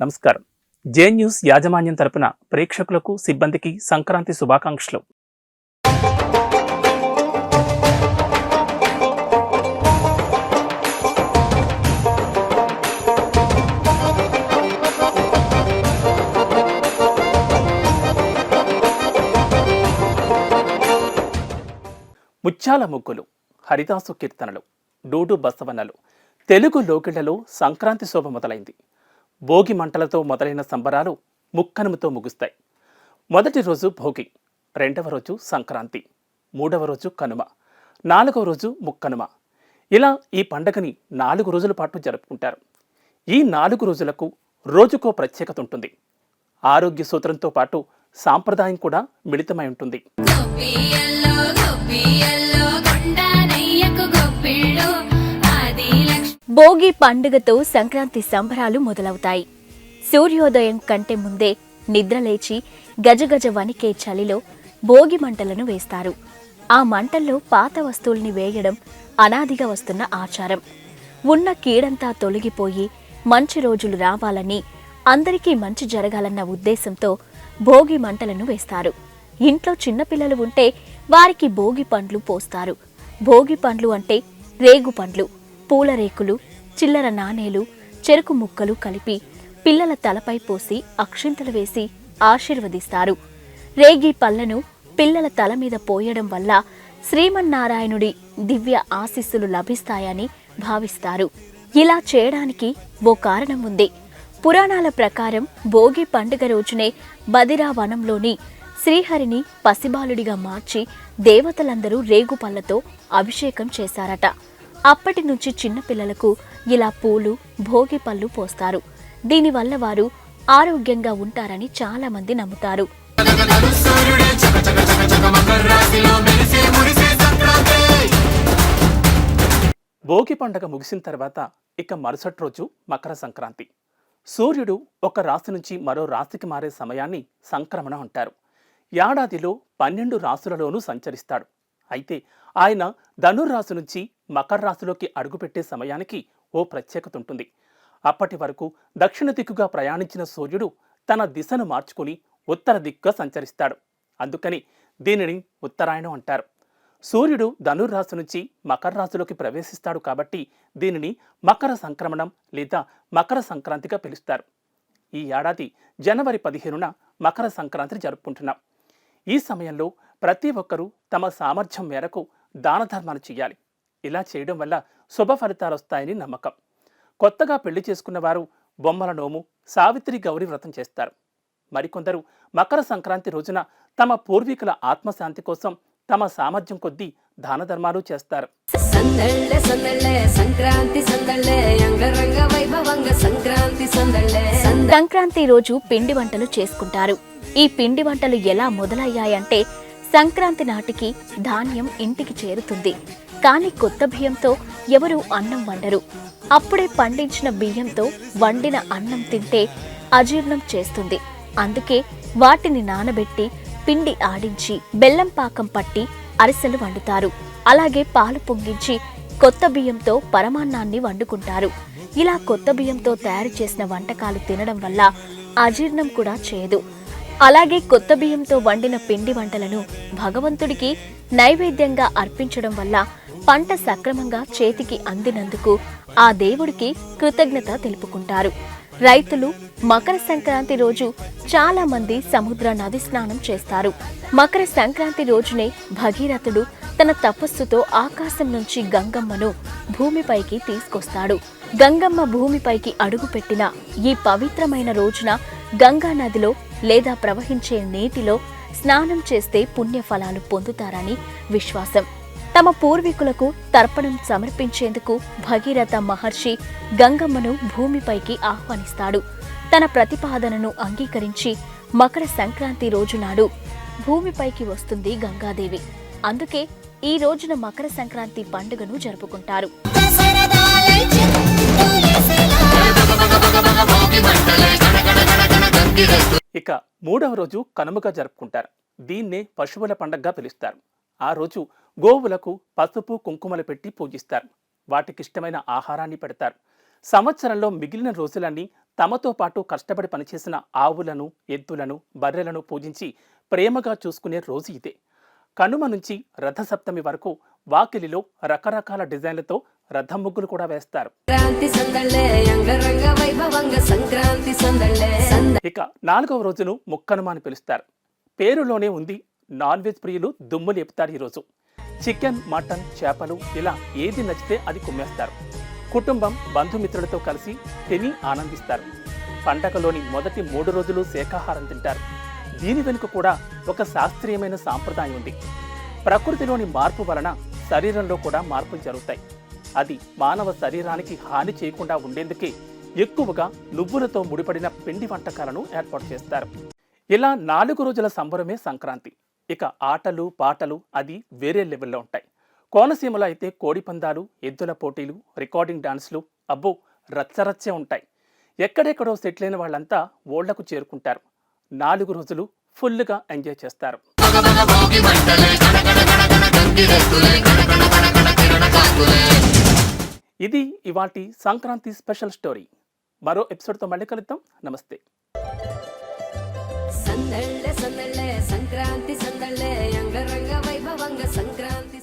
నమస్కారం. జే న్యూస్ యాజమాన్యం తరపున ప్రేక్షకులకు, సిబ్బందికి సంక్రాంతి శుభాకాంక్షలు. ముత్యాల ముగ్గులు, హరిదాసు కీర్తనలు, డూడు బసవన్నలు, తెలుగు లోకిళ్లలో సంక్రాంతి శోభ మొదలైంది. భోగి మంటలతో మొదలైన సంబరాలు ముక్కనుమతో ముగుస్తాయి. మొదటి రోజు భోగి, రెండవ రోజు సంక్రాంతి, మూడవ రోజు కనుమ, నాలుగవ రోజు ముక్కనుమ. ఇలా ఈ పండగని 4 రోజుల పాటు జరుపుకుంటారు. ఈ 4 రోజులకు రోజుకో ప్రత్యేకత ఉంటుంది. ఆరోగ్య సూత్రంతో పాటు సాంప్రదాయం కూడా మిళితమై ఉంటుంది. భోగి పండుగతో సంక్రాంతి సంబరాలు మొదలవుతాయి. సూర్యోదయం కంటే ముందే నిద్రలేచి గజగజ వణికే చలిలో భోగి మంటలను వేస్తారు. ఆ మంటల్లో పాత వస్తువుల్ని వేయడం అనాదిగా వస్తున్న ఆచారం. ఉన్న కీడంతా తొలగిపోయి మంచి రోజులు రావాలని, అందరికీ మంచి జరగాలన్న ఉద్దేశంతో భోగి మంటలను వేస్తారు. ఇంట్లో చిన్నపిల్లలు ఉంటే వారికి భోగి పండ్లు పోస్తారు. భోగి పండ్లు అంటే రేగు పండ్లు, పూల రేకులు, చిల్లర నాణేలు, చెరుకు ముక్కలు కలిపి పిల్లల తలపై పోసి అక్షింతలు వేసి ఆశీర్వదిస్తారు. రేగి పళ్లను పిల్లల తల మీద పోయడం వల్ల శ్రీమన్నారాయణుడి దివ్య ఆశీస్సులు లభిస్తాయని భావిస్తారు. ఇలా చేయడానికి ఓ కారణం ఉంది. పురాణాల ప్రకారం భోగి పండుగ రోజునే బదిరా వనంలోని శ్రీహరిని పసిబాలుడిగా మార్చి దేవతలందరూ రేగుపళ్లతో అభిషేకం చేశారట. అప్పటి నుంచి చిన్నపిల్లలకు ఇలా పూలు, భోగి పళ్ళు పోస్తారు. దీనివల్ల వారు ఆరోగ్యంగా ఉంటారని చాలా మంది నమ్ముతారు. భోగి పండగ ముగిసిన తర్వాత ఇక మరుసటి రోజు మకర సంక్రాంతి. సూర్యుడు ఒక రాశి నుంచి మరో రాశికి మారే సమయాన్ని సంక్రమణం అంటారు. ఏడాదిలో 12 రాశులలోనూ సంచరిస్తాడు. అయితే ఆయన ధనుర్రాశి నుంచి మకర రాశిలోకి అడుగుపెట్టే సమయానికి ఓ ప్రత్యేకత ఉంటుంది. అప్పటి వరకు దక్షిణ దిక్కుగా ప్రయాణించిన సూర్యుడు తన దిశను మార్చుకుని ఉత్తర దిక్కుగా సంచరిస్తాడు. అందుకని దీనిని ఉత్తరాయణం అంటారు. సూర్యుడు ధనుర్రాశి నుంచి మకర రాశిలోకి ప్రవేశిస్తాడు కాబట్టి దీనిని మకర సంక్రమణం లేదా మకర సంక్రాంతిగా పిలుస్తారు. ఈ ఏడాది జనవరి 15న మకర సంక్రాంతి జరుపుకుంటున్నాం. ఈ సమయంలో ప్రతి ఒక్కరూ తమ సామర్థ్యం మేరకు దాన ధర్మాలు చేయాలి. ఇలా చేయడం వల్ల శుభ ఫలితాలు వస్తాయని నమ్మకం. కొత్తగా పెళ్లి చేసుకున్న వారు బొమ్మల నోము, సావిత్రి గౌరీ వ్రతం చేస్తారు. మరికొందరు మకర సంక్రాంతి రోజున తమ పూర్వీకుల ఆత్మశాంతి కోసం తమ సామర్థ్యం కొద్దీ దాన ధర్మాలు చేస్తారు. సంక్రాంతి రోజు పిండి వంటలు చేసుకుంటారు. ఈ పిండి వంటలు ఎలా మొదలయ్యాయంటే, సంక్రాంతి నాటికి ధాన్యం ఇంటికి చేరుతుంది. కానీ కొత్త బియ్యంతో ఎవరూ అన్నం వండరు. అప్పుడే పండించిన బియ్యంతో వండిన అన్నం తింటే అజీర్ణం చేస్తుంది. అందుకే వాటిని నానబెట్టి పిండి ఆడించి బెల్లం పాకం పట్టి అరిసెలు వండుతారు. అలాగే పాలు పొంగించి కొత్త బియ్యంతో పరమాన్నాన్ని వండుకుంటారు. ఇలా కొత్త బియ్యంతో తయారు చేసిన వంటకాలు తినడం వల్ల అజీర్ణం కూడా చేయదు. అలాగే కొత్త బియ్యంతో వండిన పిండి వంటలను భగవంతుడికి నైవేద్యంగా అర్పించడం వల్ల పంట సక్రమంగా చేతికి అందినందుకు ఆ దేవుడికి కృతజ్ఞత తెలుపుకుంటారు. రైతులు మకర సంక్రాంతి రోజు చాలా మంది సముద్ర నది స్నానం చేస్తారు. మకర సంక్రాంతి రోజునే భగీరథుడు తన తపస్సుతో ఆకాశం నుంచి గంగమ్మను భూమిపైకి తీసుకొస్తాడు. గంగమ్మ భూమిపైకి అడుగుపెట్టిన ఈ పవిత్రమైన రోజున గంగా నదిలో లేదా ప్రవహించే నీటిలో స్నానం చేస్తే పుణ్యఫలాలు పొందుతారని విశ్వాసం. తమ పూర్వీకులకు తర్పణం సమర్పించేందుకు భగీరథ మహర్షి గంగమ్మను భూమిపైకి ఆహ్వానిస్తాడు. తన ప్రతిపాదనను అంగీకరించి మకర సంక్రాంతి రోజునాడు భూమిపైకి వస్తుంది గంగాదేవి. అందుకే ఈ రోజున మకర సంక్రాంతి పండుగను జరుపుకుంటారు. ఇక మూడవ రోజు కనుమగా జరుపుకుంటారు. దీన్నే పశువుల పండగగా పిలుస్తారు. ఆ రోజు గోవులకు పసుపు కుంకుమలు పెట్టి పూజిస్తారు. వాటికిష్టమైన ఆహారాన్ని పెడతారు. సంవత్సరంలో మిగిలిన రోజులన్నీ తమతో పాటు కష్టపడి పనిచేసిన ఆవులను, ఎద్దులను, బర్రెలను పూజించి ప్రేమగా చూసుకునే రోజు ఇదే. కనుమ నుంచి రథసప్తమి వరకు వాకిలిలో రకరకాల డిజైన్లతో రథం ముగ్గులు కూడా వేస్తారు. ఇక 4వ రోజును ముక్కనుమ అని పిలుస్తారు. పేరులోనే ఉంది, నాన్ వెజ్ ప్రియులు దుమ్ము లేపుతారు ఈరోజు. చికెన్, మటన్, చేపలు ఇలా ఏది నచ్చితే అది కుమ్మేస్తారు. కుటుంబం, బంధుమిత్రులతో కలిసి తిని ఆనందిస్తారు. పండగలోని మొదటి 3 రోజులు శాకాహారం తింటారు. దీని వెనుక కూడా ఒక శాస్త్రీయమైన సాంప్రదాయం ఉంది. ప్రకృతిలోని మార్పు వలన శరీరంలో కూడా మార్పులు జరుగుతాయి. అది మానవ శరీరానికి హాని చేయకుండా ఉండేందుకే ఎక్కువగా నువ్వులతో ముడిపడిన పిండి వంటకాలను ఏర్పాటు చేస్తారు. ఇలా 4 రోజుల సంబరమే సంక్రాంతి. ఇక ఆటలు, పాటలు అది వేరే లెవెల్లో ఉంటాయి. కోనసీమలో అయితే కోడిపందాలు, ఎద్దుల పోటీలు, రికార్డింగ్ డాన్స్లు అబ్బో రచ్చరచ్చే ఉంటాయి. ఎక్కడెక్కడో సెటిల్ అయిన వాళ్ళంతా ఓళ్లకు చేరుకుంటారు. 4 రోజులు ఫుల్గా ఎంజాయ్ చేస్తారు. ఇది ఇవాల్టి సంక్రాంతి స్పెషల్ స్టోరీ. మరో ఎపిసోడ్తో మళ్ళీ కలుద్దాం. నమస్తే. సందళ్ళే సందళ్ళే సంక్రాంతి సందళ్ళే అంగరంగ వైభవంగ సంక్రాంతి.